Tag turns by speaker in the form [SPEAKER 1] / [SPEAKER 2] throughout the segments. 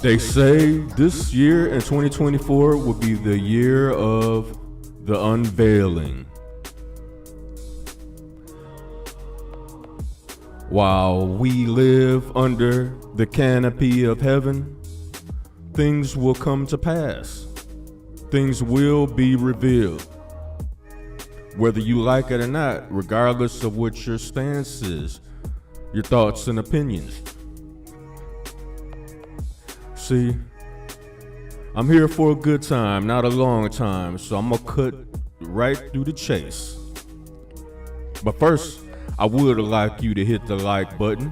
[SPEAKER 1] They say this year in 2024 will be the year of the unveiling. While we live under the canopy of heaven, things will come to pass. Things will be revealed. Whether you like it or not, regardless of what your stance is, your thoughts and opinions. See, I'm here for a good time, not a long time, so I'm gonna cut right through the chase. But first, I would like you to hit the like button.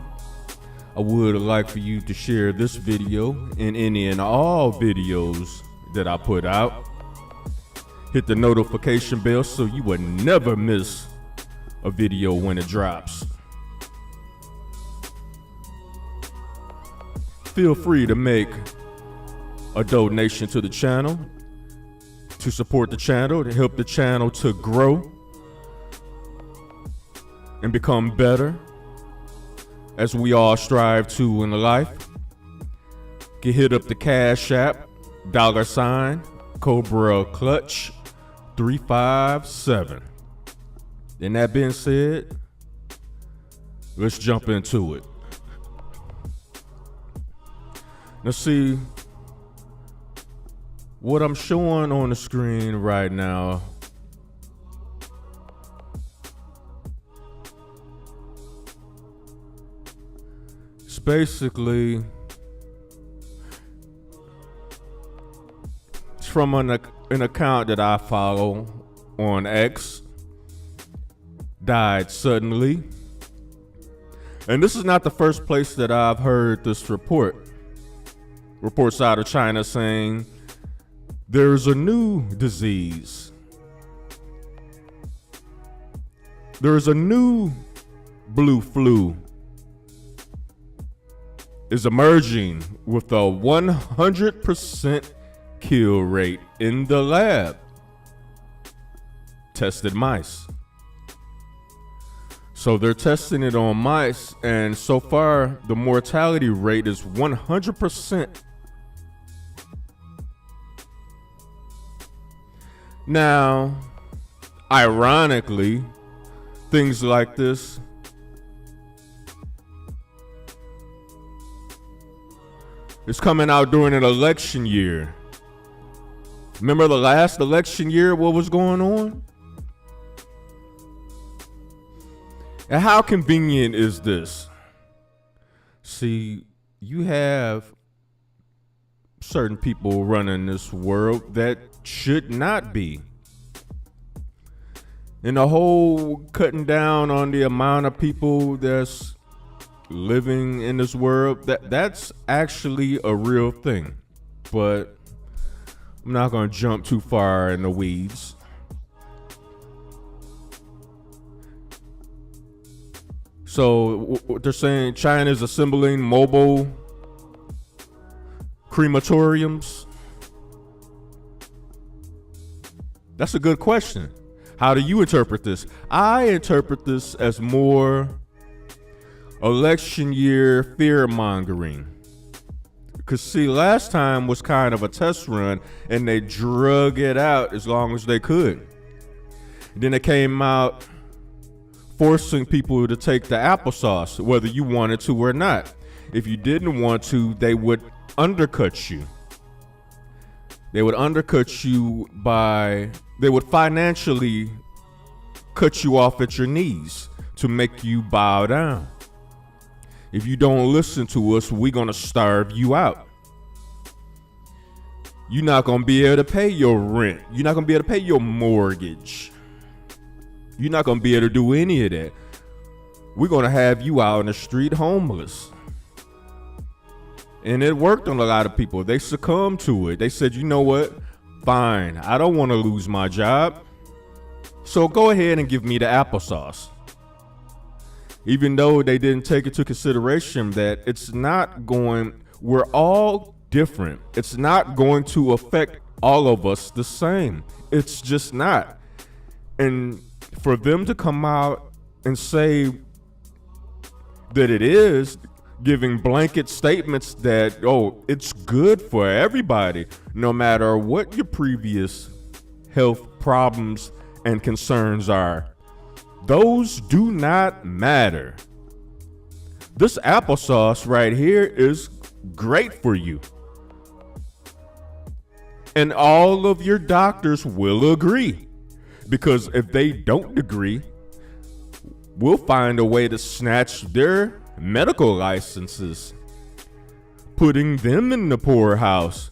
[SPEAKER 1] I would like for you to share this video and any and all videos that I put out. Hit the notification bell so you will never miss a video when it drops. Feel free to make a donation to the channel, to support the channel, to help the channel to grow and become better as we all strive to in life. Can hit up the Cash App, $ Cobra Clutch 357. And that being said, let's jump into it. Now see, what I'm showing on the screen right now is basically it's from an account that I follow on X. Died suddenly. And this is not the first place that I've heard this report. Reports out of China saying there's a new disease. There's a new blue flu is emerging with a 100% kill rate in the lab. Tested mice. So they're testing it on mice, and so far the mortality rate is 100%. Now, ironically, things like this is coming out during an election year. Remember the last election year, what was going on? And how convenient is this? See, you have certain people running this world that should not be. And the whole cutting down on the amount of people that's living in this world, that's actually a real thing. But I'm not going to jump too far in the weeds. So they're saying China's assembling mobile crematoriums. That's a good question. How do you interpret this? I interpret this as more election year fear mongering. Because see, last time was kind of a test run and they drug it out as long as they could. Then it came out forcing people to take the applesauce, whether you wanted to or not. If you didn't want to, they would undercut you. They would undercut you they would financially cut you off at your knees to make you bow down. If you don't listen to us, we're going to starve you out. You're not going to be able to pay your rent. You're not going to be able to pay your mortgage. You're not going to be able to do any of that. We're going to have you out in the street homeless. And it worked on a lot of people. They succumbed to it. They said, you know what? Fine. I don't want to lose my job. So go ahead and give me the applesauce. Even though they didn't take into consideration that we're all different. It's not going to affect all of us the same. It's just not. And for them to come out and say that it is, giving blanket statements that, oh, it's good for everybody, no matter what your previous health problems and concerns are. Those do not matter. This applesauce right here is great for you. And all of your doctors will agree. Because if they don't agree, we'll find a way to snatch their medical licenses, putting them in the poorhouse.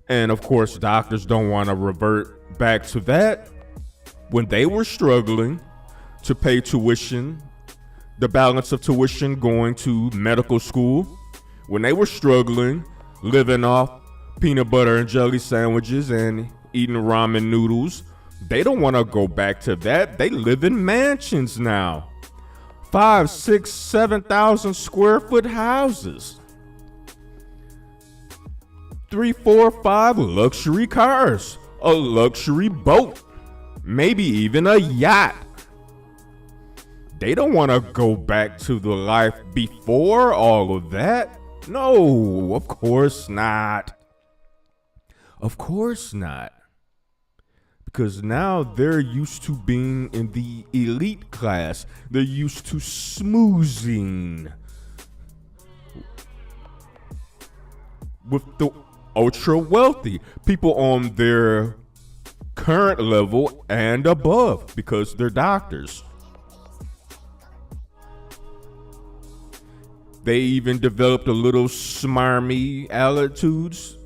[SPEAKER 1] And of course, doctors don't want to revert back to that. When they were struggling to pay tuition, the balance of tuition going to medical school, when they were struggling, living off peanut butter and jelly sandwiches and eating ramen noodles, they don't want to go back to that. They live in mansions now. 5, 6, 7,000 square foot houses. 3, 4, 5 luxury cars. A luxury boat. Maybe even a yacht. They don't want to go back to the life before all of that. No, of course not. Of course not. Because now they're used to being in the elite class. They're used to smoozing with the ultra wealthy. People on their current level and above because they're doctors. They even developed a little smarmy attitudes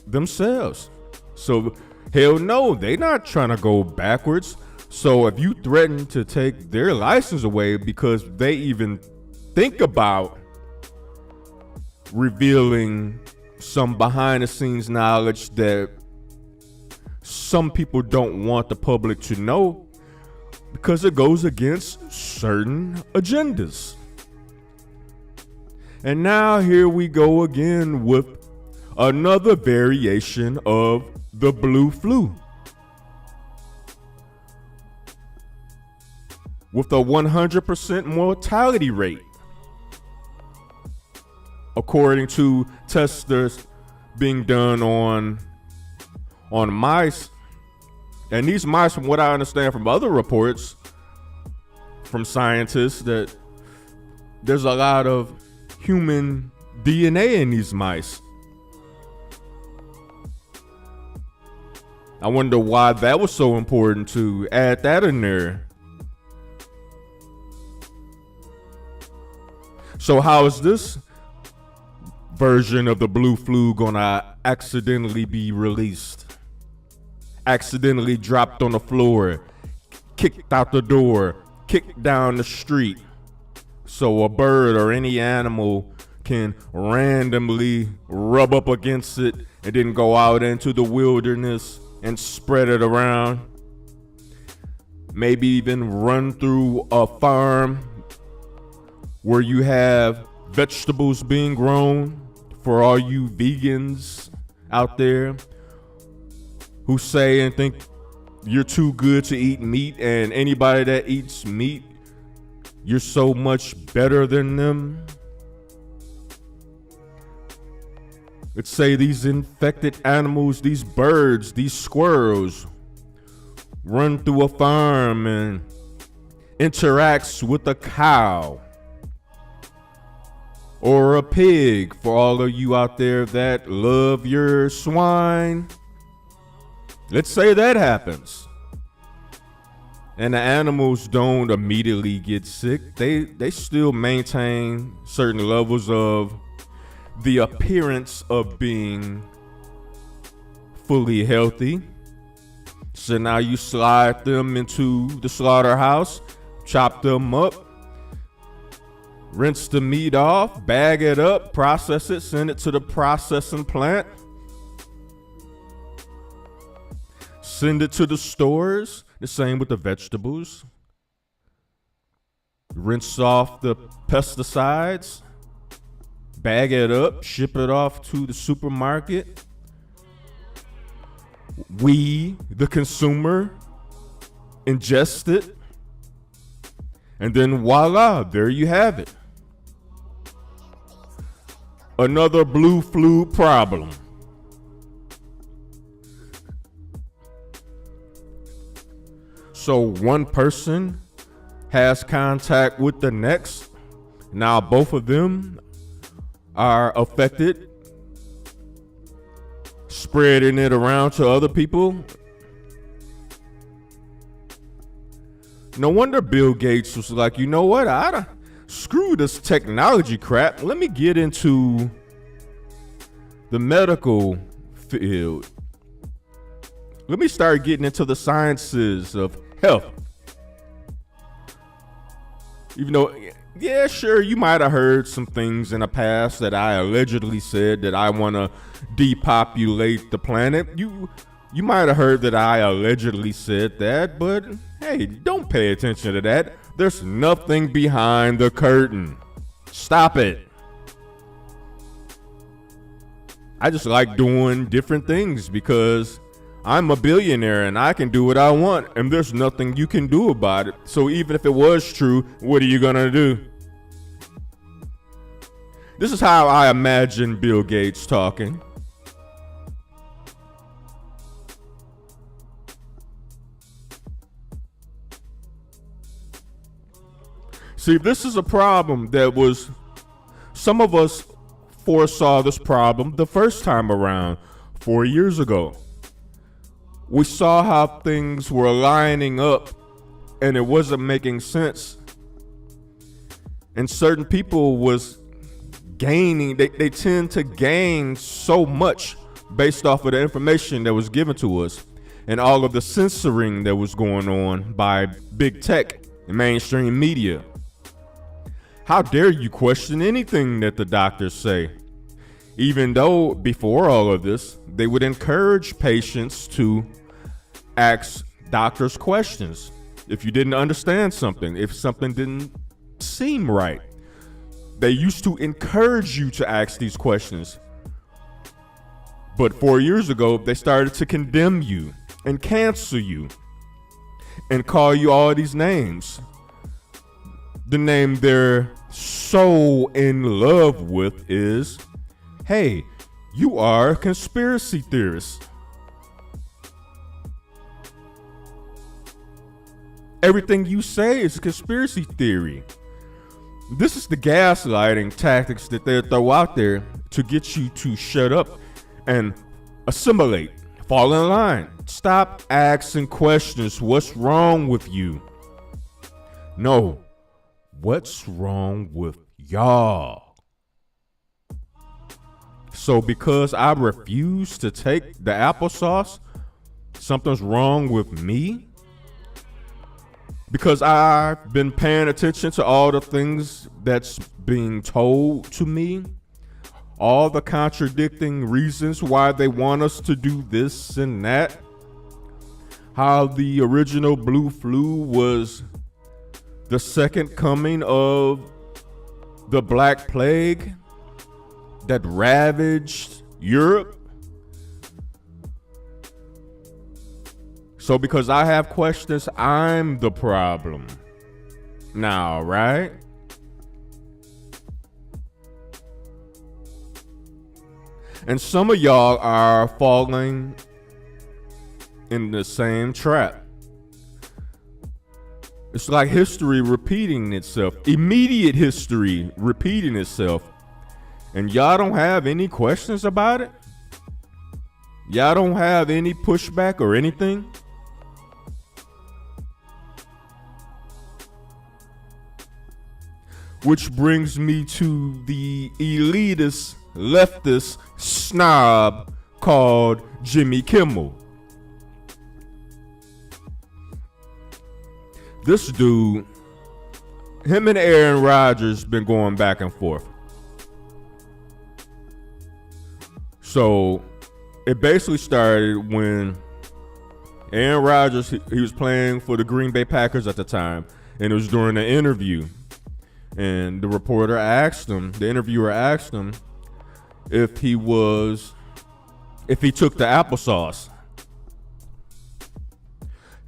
[SPEAKER 1] themselves. So hell no, they not trying to go backwards. So if you threaten to take their license away because they even think about revealing some behind the scenes knowledge that some people don't want the public to know because it goes against certain agendas. And now here we go again with another variation of the blue flu. With a 100% mortality rate. According to tests that's being done on mice. And these mice, from what I understand from other reports from scientists, that there's a lot of human DNA in these mice. I wonder why that was so important to add that in there. So how is this version of the blue flu gonna accidentally be released? Accidentally dropped on the floor, kicked out the door, kicked down the street. So a bird or any animal can randomly rub up against it and then go out into the wilderness and spread it around. Maybe even run through a farm where you have vegetables being grown for all you vegans out there who say and think you're too good to eat meat, and anybody that eats meat, you're so much better than them. Let's say these infected animals, these birds, these squirrels, run through a farm and interacts with a cow or a pig, for all of you out there that love your swine. Let's say that happens. And the animals don't immediately get sick. They still maintain certain levels of the appearance of being fully healthy. So now you slide them into the slaughterhouse, chop them up, rinse the meat off, bag it up, process it, send it to the processing plant, send it to the stores. The same with the vegetables. Rinse off the pesticides, bag it up, ship it off to the supermarket. We, the consumer, ingest it. And then voila, there you have it. Another blue flu problem. So one person has contact with the next. Now both of them are affected, spreading it around to other people. No wonder Bill Gates was like, you know what? Screw this technology crap. Let me get into the medical field. Let me start getting into the sciences of health. Even though, yeah, sure, you might have heard some things in the past that I allegedly said that I want to depopulate the planet. You might have heard that I allegedly said that, but hey, don't pay attention to that. There's nothing behind the curtain. Stop it. I just like doing different things because I'm a billionaire and I can do what I want, and there's nothing you can do about it. So even if it was true, what are you gonna do? This is how I imagine Bill Gates talking. See, this is a problem that was, some of us foresaw this problem the first time around 4 years ago. We saw how things were lining up and it wasn't making sense. And certain people was gaining, they tend to gain so much based off of the information that was given to us and all of the censoring that was going on by big tech and mainstream media. How dare you question anything that the doctors say? Even though before all of this, they would encourage patients to ask doctors questions. If you didn't understand something, if something didn't seem right, they used to encourage you to ask these questions. But 4 years ago, they started to condemn you and cancel you and call you all these names. The name they're so in love with is, hey, you are a conspiracy theorist. Everything you say is a conspiracy theory. This is the gaslighting tactics that they throw out there to get you to shut up and assimilate, fall in line. Stop asking questions. What's wrong with you? No. What's wrong with y'all? So because I refuse to take the applesauce, something's wrong with me? Because I've been paying attention to all the things that's being told to me, all the contradicting reasons why they want us to do this and that, how the original blue flu was the second coming of the Black Plague that ravaged Europe. So because I have questions, I'm the problem now, right? And some of y'all are falling in the same trap. It's like history repeating itself, immediate history repeating itself. And y'all don't have any questions about it? Y'all don't have any pushback or anything? Which brings me to the elitist, leftist snob called Jimmy Kimmel. This dude, him and Aaron Rodgers been going back and forth. So it basically started when Aaron Rodgers, he was playing for the Green Bay Packers at the time, and it was during an interview. And the interviewer asked him if he took the applesauce.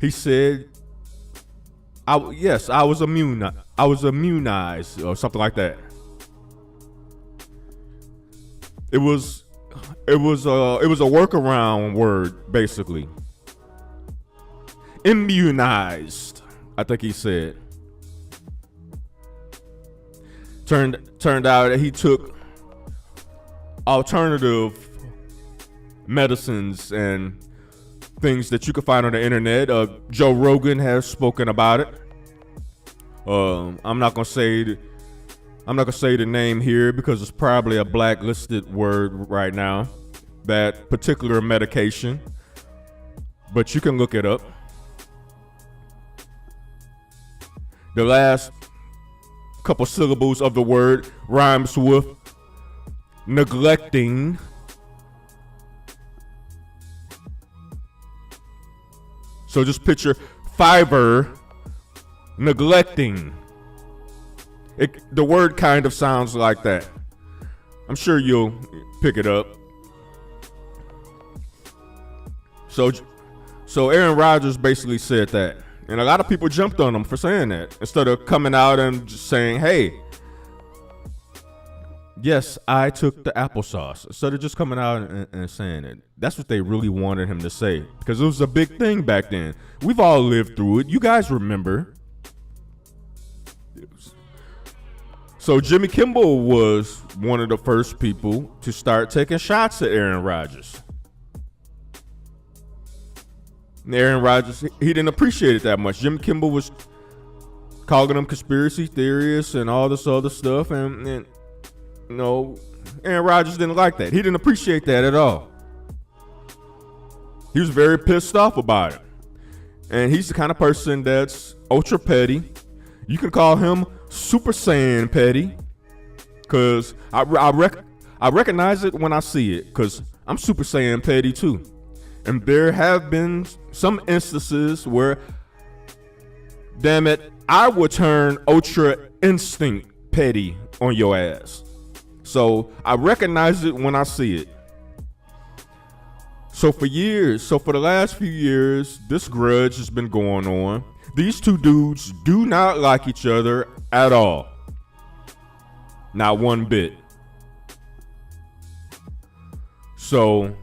[SPEAKER 1] He said, yes, I was immunized or something like that. It was a workaround word, basically. Immunized, I think he said. Turned out that he took alternative medicines and things that you can find on the internet. Joe Rogan has spoken about it. I'm not gonna say the name here because it's probably a blacklisted word right now, that particular medication, but you can look it up. The last couple syllables of the word rhymes with neglecting. So just picture fiber neglecting. The word kind of sounds like that. I'm sure you'll pick it up. So Aaron Rodgers basically said that. And a lot of people jumped on him for saying that. Instead of coming out and just saying, hey, yes, I took the applesauce. Instead of just coming out and saying it. That's what they really wanted him to say. Because it was a big thing back then. We've all lived through it. You guys remember. So Jimmy Kimmel was one of the first people to start taking shots at Aaron Rodgers. And Aaron Rodgers, he didn't appreciate it that much. Jimmy Kimmel was calling them conspiracy theorists and all this other stuff. And you know, Aaron Rodgers didn't like that. He didn't appreciate that at all. He was very pissed off about it. And he's the kind of person that's ultra petty. You can call him Super Saiyan petty, because I recognize it when I see it, because I'm Super Saiyan petty too. And there have been some instances where, damn it, I would turn Ultra Instinct petty on your ass. So I recognize it when I see it. So for the last few years, this grudge has been going on. These two dudes do not like each other at all. Not one bit. So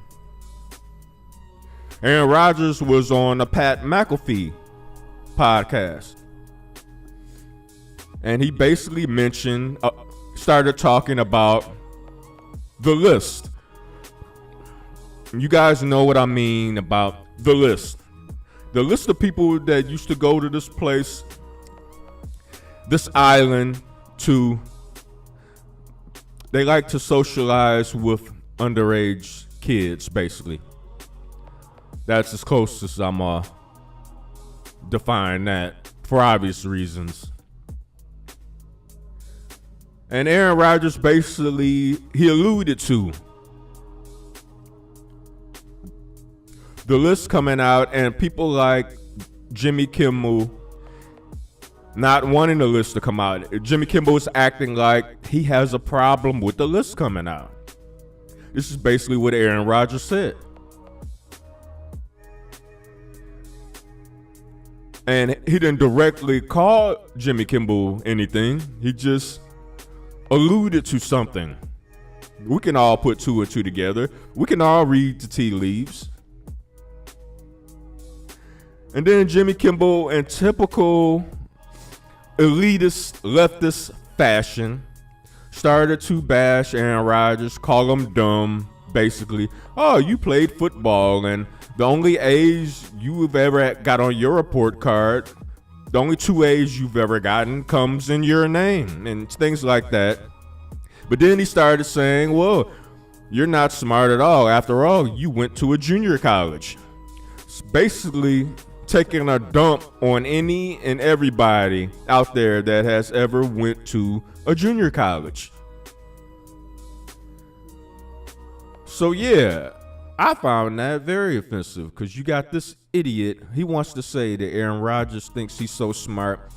[SPEAKER 1] Aaron Rodgers was on the Pat McAfee podcast. And he basically started talking about the list. You guys know what I mean about the list. The list of people that used to go to this place, this island, they like to socialize with underage kids, basically. That's as close as I'm define that for obvious reasons. And Aaron Rodgers basically, he alluded to the list coming out and people like Jimmy Kimmel not wanting the list to come out. Jimmy Kimmel is acting like he has a problem with the list coming out. This is basically what Aaron Rodgers said. And he didn't directly call Jimmy Kimmel anything. He just alluded to something. We can all put two and two together. We can all read the tea leaves. And then Jimmy Kimmel, in typical elitist, leftist fashion, started to bash Aaron Rodgers, call him dumb, basically. Oh, you played football, and the only A's you've ever got on your report card, the only 2 A's you've ever gotten comes in your name, and things like that. But then he started saying, well, you're not smart at all. After all, you went to a junior college. It's basically taking a dump on any and everybody out there that has ever went to a junior college. So yeah, I found that very offensive, because you got this idiot. He wants to say that Aaron Rodgers thinks he's so smart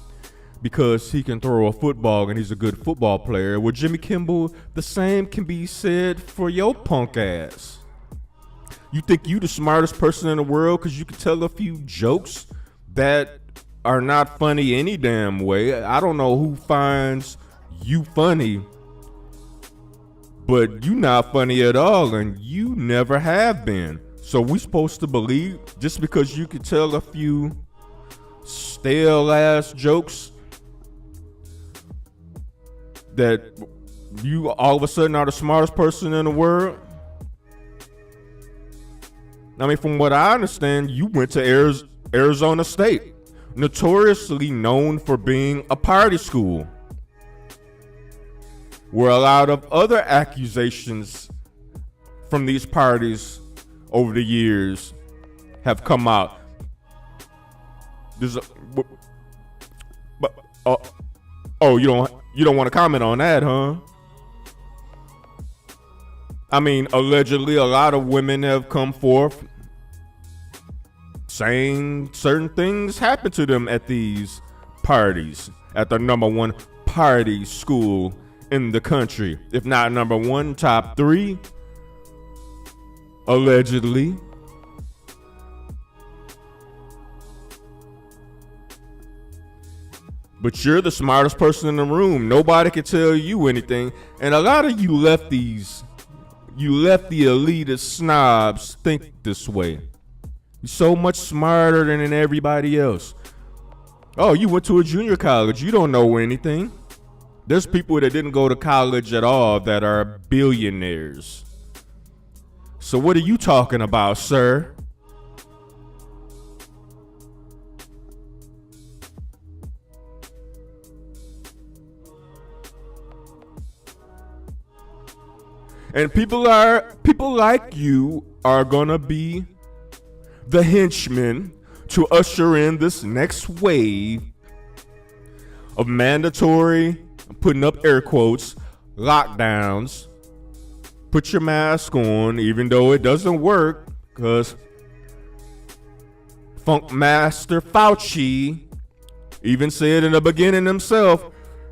[SPEAKER 1] because he can throw a football and he's a good football player. Well, Jimmy Kimmel, the same can be said for your punk ass. You think you the smartest person in the world because you can tell a few jokes that are not funny any damn way. I don't know who finds you funny, but you not funny at all, and you never have been. So we supposed to believe just because you could tell a few stale ass jokes that you all of a sudden are the smartest person in the world? I mean, from what I understand, you went to Arizona State, notoriously known for being a party school, where a lot of other accusations from these parties over the years have come out. You don't want to comment on that, huh? I mean, allegedly, a lot of women have come forth saying certain things happened to them at these parties, at the number one party school in the country. If not number one, top three, allegedly. But you're the smartest person in the room. Nobody can tell you anything. And a lot of you lefties, you lefty elitist snobs think this way. You're so much smarter than everybody else. Oh, you went to a junior college. You don't know anything. There's people that didn't go to college at all that are billionaires. So what are you talking about, sir? And people like you are gonna be the henchmen to usher in this next wave of mandatory, I'm putting up air quotes, lockdowns. Put your mask on, even though it doesn't work, because Funk Master Fauci even said in the beginning himself,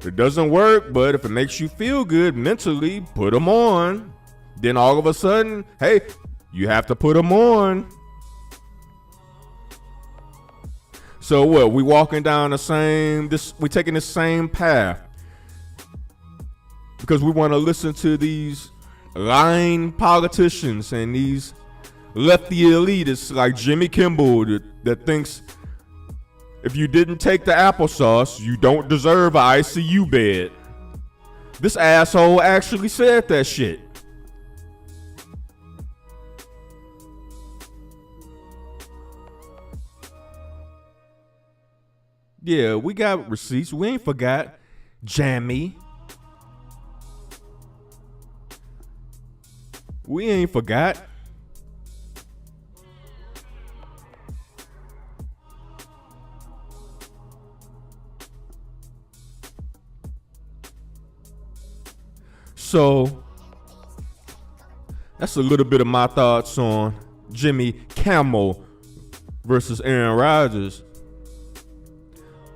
[SPEAKER 1] it doesn't work, but if it makes you feel good mentally, put them on. Then all of a sudden, hey, you have to put them on. So what? We walking down we taking the same path because we want to listen to these lying politicians and these lefty elitists like Jimmy Kimmel that thinks if you didn't take the applesauce, you don't deserve an ICU bed. This asshole actually said that shit. Yeah, we got receipts. We ain't forgot. Jammy. We ain't forgot. So that's a little bit of my thoughts on Jimmy Kimmel versus Aaron Rodgers.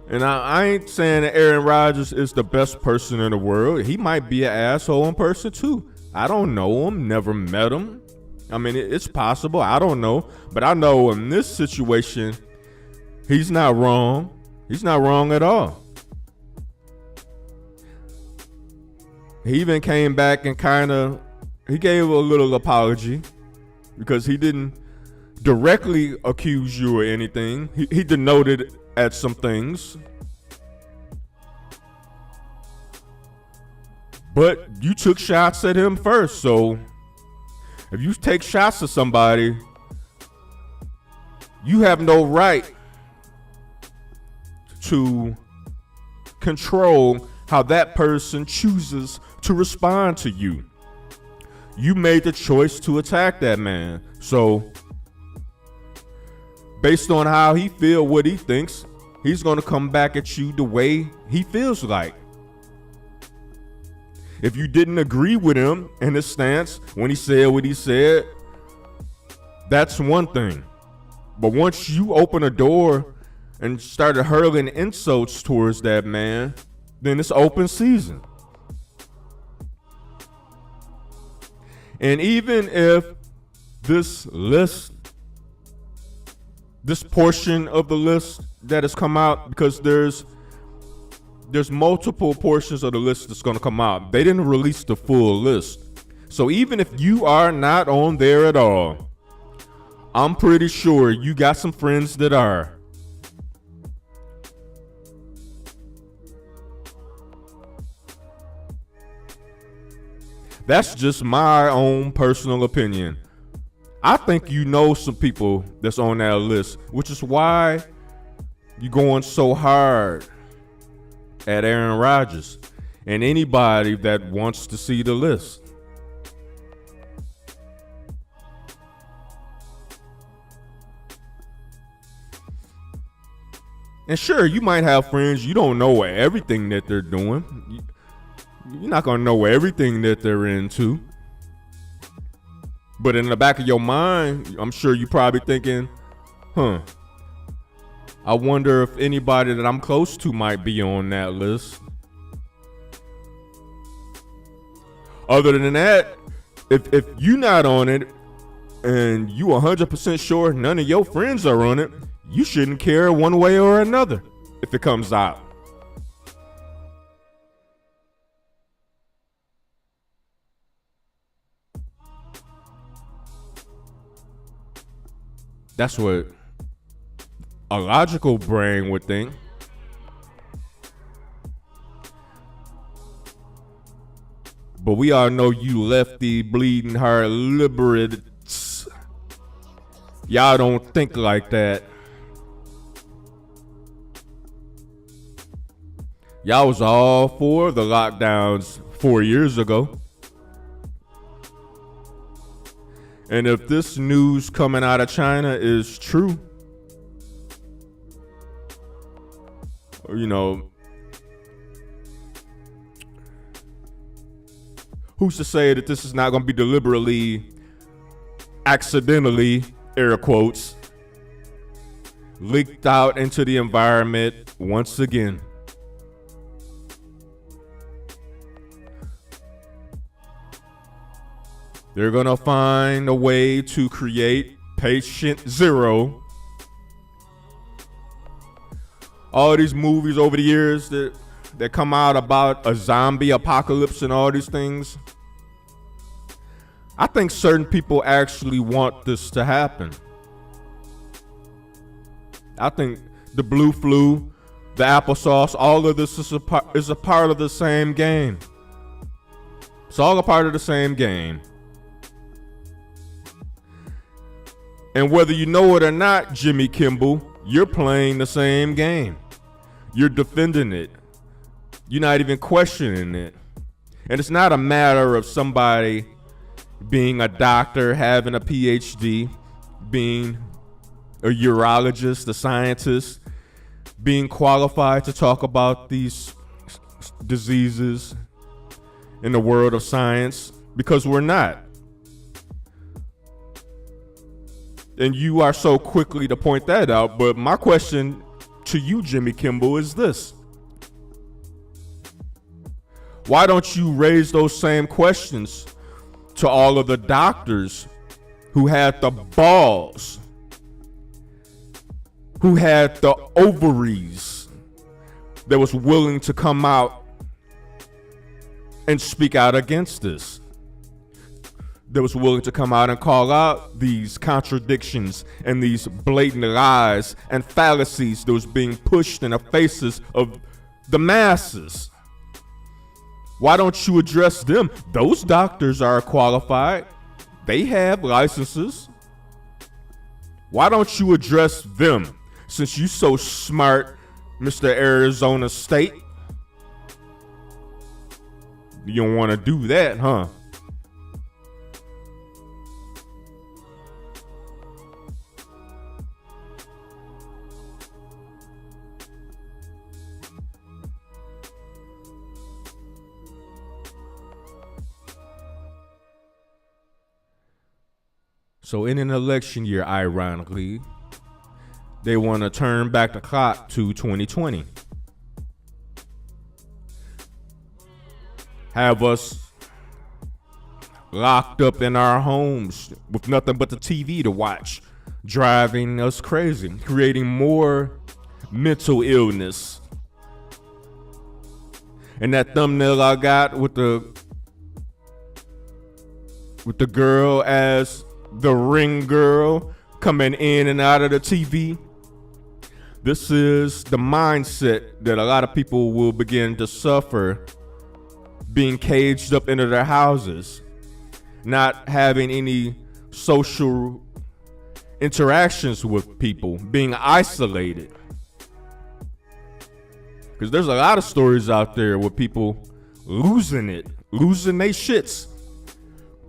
[SPEAKER 1] And I ain't saying that Aaron Rodgers is the best person in the world. He might be an asshole in person too. I don't know him, never met him. I mean, it's possible. I don't know. But I know in this situation, he's not wrong. He's not wrong at all. He even came back and he gave a little apology because he didn't directly accuse you or anything. He denoted at some things. But you took shots at him first. So if you take shots at somebody, you have no right to control how that person chooses to respond to you. You made the choice to attack that man. So based on how he feels, what he thinks, he's going to come back at you the way he feels like. If you didn't agree with him in his stance when he said what he said, that's one thing. But once you open a door and started hurling insults towards that man, then it's open season. And even if this portion of the list that has come out, because there's multiple portions of the list that's going to come out. They didn't release the full list. So even if you are not on there at all, I'm pretty sure you got some friends that are. That's just my own personal opinion. I think you know some people that's on that list, which is why you're going so hard at Aaron Rodgers and anybody that wants to see the list. And sure, you might have friends you don't know everything that they're doing. You're not going to know everything that they're into. But in the back of your mind, I'm sure you're probably thinking, I wonder if anybody that I'm close to might be on that list. Other than that, if you're not on it and you 100% sure none of your friends are on it, you shouldn't care one way or another if it comes out. That's what a logical brain would think. But we all know you lefty, bleeding heart liberates. Y'all don't think like that. Y'all was all for the lockdowns 4 years ago. And if this news coming out of China is true, you know, who's to say that this is not going to be deliberately, accidentally, air quotes, leaked out into the environment once again? They're going to find a way to create patient zero. All these movies over the years that come out about a zombie apocalypse and all these things, I think certain people actually want this to happen. I think the blue flu, the applesauce, all of this is a part of the same game. It's all a part of the same game. And whether you know it or not, Jimmy Kimmel, you're playing the same game. You're defending it. You're not even questioning it. And it's not a matter of somebody being a doctor, having a PhD, being a urologist, a scientist, being qualified to talk about these diseases in the world of science, because we're not. And you are so quickly to point that out. But my question to you, Jimmy Kimmel, is this. Why don't you raise those same questions to all of the doctors who had the balls, who had the ovaries, that was willing to come out and speak out against this? That was willing to come out and call out these contradictions and these blatant lies and fallacies that was being pushed in the faces of the masses. Why don't you address them? Those doctors are qualified. They have licenses. Why don't you address them, since you so smart, Mr. Arizona State? You don't want to do that, huh? So in an election year, ironically, they want to turn back the clock to 2020. Have us locked up in our homes with nothing but the TV to watch, driving us crazy, creating more mental illness. And that thumbnail I got with the with the girl as the ring girl coming in and out of the TV. This is the mindset that a lot of people will begin to suffer, being caged up into their houses, not having any social interactions with people, being isolated. Because there's a lot of stories out there with people losing their shits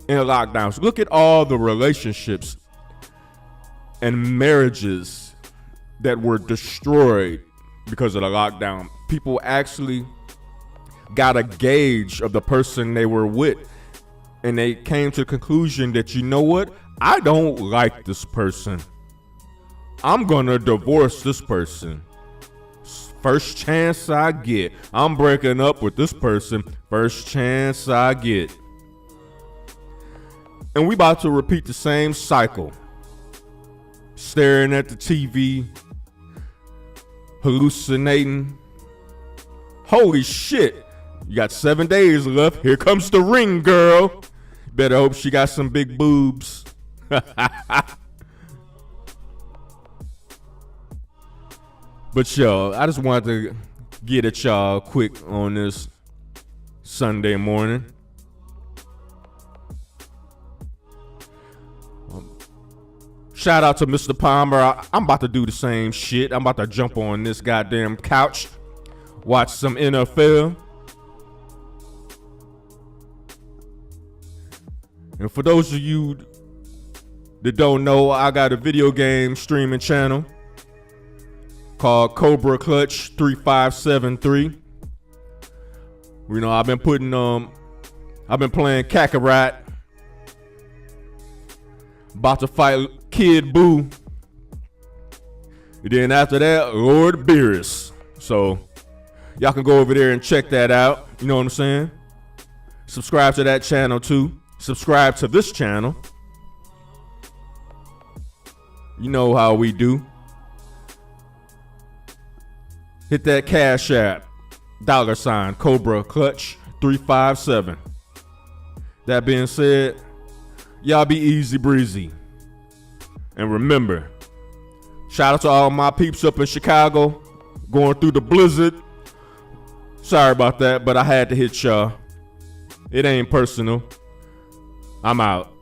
[SPEAKER 1] in lockdowns. Look at all the relationships and marriages that were destroyed because of the lockdown. People actually got a gauge of the person they were with, and they came to the conclusion that, you know what? I don't like this person. I'm gonna divorce this person. First chance I get. I'm breaking up with this person. First chance I get. And we about to repeat the same cycle. Staring at the TV, hallucinating. Holy shit. You got 7 days left. Here comes the ring girl. Better hope she got some big boobs. But yo, I just wanted to get at y'all quick on this Sunday morning. Shout out to Mr. Palmer. I'm about to do the same shit. I'm about to jump on this goddamn couch, watch some NFL. And for those of you that don't know, I got a video game streaming channel called Cobra Clutch 3573. You know, I've been playing Kakarot. About to fight Kid Buu. And then after that, Lord Beerus. So y'all can go over there and check that out. You know what I'm saying? Subscribe to that channel too. Subscribe to this channel. You know how we do. Hit that Cash App. $ Cobra Clutch 357. That being said, y'all be easy breezy. And remember, shout out to all my peeps up in Chicago going through the blizzard. Sorry about that, but I had to hit y'all. It ain't personal. I'm out.